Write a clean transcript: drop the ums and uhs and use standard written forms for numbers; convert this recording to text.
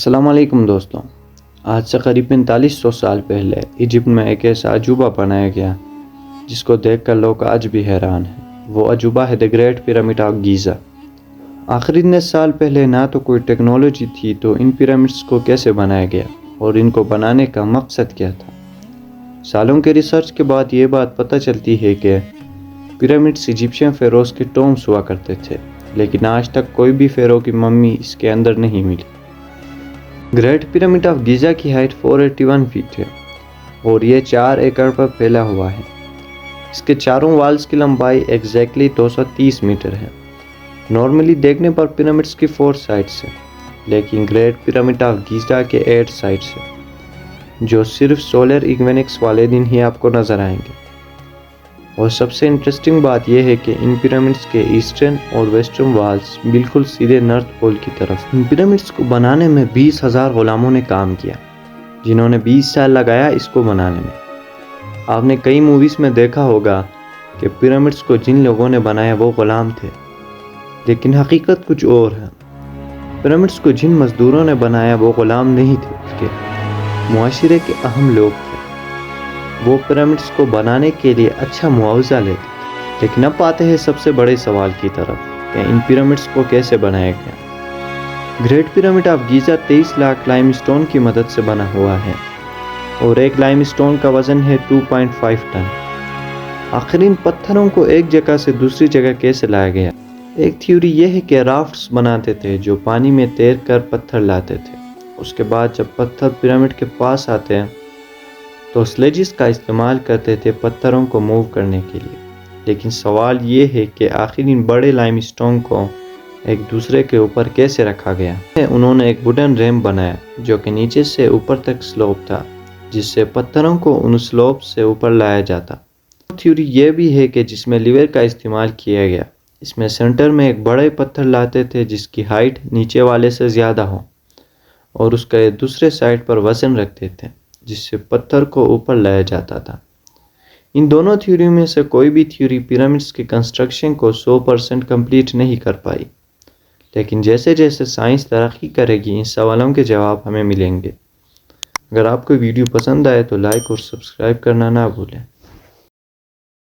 السلام علیکم دوستوں، آج سے قریب 4500 سال پہلے ایجپٹ میں ایک ایسا عجوبہ بنایا گیا جس کو دیکھ کر لوگ آج بھی حیران ہیں۔ وہ عجوبہ ہے دی گریٹ پیرامڈ آف گیزا۔ آخر اتنے سال پہلے نہ تو کوئی ٹیکنالوجی تھی تو ان پیرامڈس کو کیسے بنایا گیا اور ان کو بنانے کا مقصد کیا تھا۔ سالوں کے ریسرچ کے بعد یہ بات پتہ چلتی ہے کہ پیرامڈس ایجپشین فیروز کے ٹومبس ہوا کرتے تھے، لیکن آج تک کوئی بھی فیرو کی ممی اس کے اندر نہیں ملی۔ گریٹ پیرامڈ آف گیزا کی ہائٹ 481 فیٹ ہے اور یہ 4 ایکڑ پر پھیلا ہوا ہے۔ اس کے چاروں والز کی لمبائی ایگزیکٹلی 230 میٹر ہے۔ نارملی دیکھنے پر پیرامڈس کی 4 سائڈس ہیں، لیکن گریٹ پیرامڈ آف گیزا کے 8 سائڈس ہیں، جو صرف سولر ایکوینکس والے دن ہی آپ کو نظر آئیں گے۔ اور سب سے انٹرسٹنگ بات یہ ہے کہ ان پیرامڈس کے ایسٹرن اور ویسٹرن والز بالکل سیدھے نارتھ پول کی طرف۔ ان پیرامڈس کو بنانے میں 20,000 غلاموں نے کام کیا، جنہوں نے 20 سال لگایا اس کو بنانے میں۔ آپ نے کئی موویز میں دیکھا ہوگا کہ پیرامڈس کو جن لوگوں نے بنایا وہ غلام تھے، لیکن حقیقت کچھ اور ہے۔ پیرامڈس کو جن مزدوروں نے بنایا وہ غلام نہیں تھے، بلکہ معاشرے کے اہم لوگ تھے۔ وہ پیرامڈس کو بنانے کے لیے اچھا معاوضہ لیتے تھے۔ لیکن اب آتے ہیں سب سے بڑے سوال کی طرف کہ ان پیرامڈس کو کیسے بنایا گیا۔ Great pyramid of Giza 23 lakh limestone کی مدد سے بنا ہوا ہے اور ایک لائم اسٹون کا وزن ہے 2.5 ٹن۔ آخر ان پتھروں کو ایک جگہ سے دوسری جگہ کیسے لایا گیا؟ ایک تھیوری یہ ہے کہ رافٹس بناتے تھے جو پانی میں تیر کر پتھر لاتے تھے۔ اس کے بعد جب پتھر پیرامڈ کے پاس آتے ہیں تو سلیجز کا استعمال کرتے تھے پتھروں کو موو کرنے کے لیے۔ لیکن سوال یہ ہے کہ آخر ان بڑے لائم اسٹون کو ایک دوسرے کے اوپر کیسے رکھا گیا؟ انہوں نے ایک ووڈن ریمپ بنایا جو کہ نیچے سے اوپر تک سلوپ تھا، جس سے پتھروں کو ان سلوپ سے اوپر لایا جاتا۔ تھیوری یہ بھی ہے کہ جس میں لیور کا استعمال کیا گیا، اس میں سینٹر میں ایک بڑے پتھر لاتے تھے جس کی ہائٹ نیچے والے سے زیادہ ہو، اور اس کا دوسرے سائڈ پر وزن رکھتے تھے جس سے پتھر کو اوپر لایا جاتا تھا۔ ان دونوں تھیوری میں سے کوئی بھی تھیوری پیرامڈس کی کنسٹرکشن کو 100% کمپلیٹ نہیں کر پائی، لیکن جیسے جیسے سائنس ترقی کرے گی ان سوالوں کے جواب ہمیں ملیں گے۔ اگر آپ کو ویڈیو پسند آئے تو لائک اور سبسکرائب کرنا نہ بھولیں۔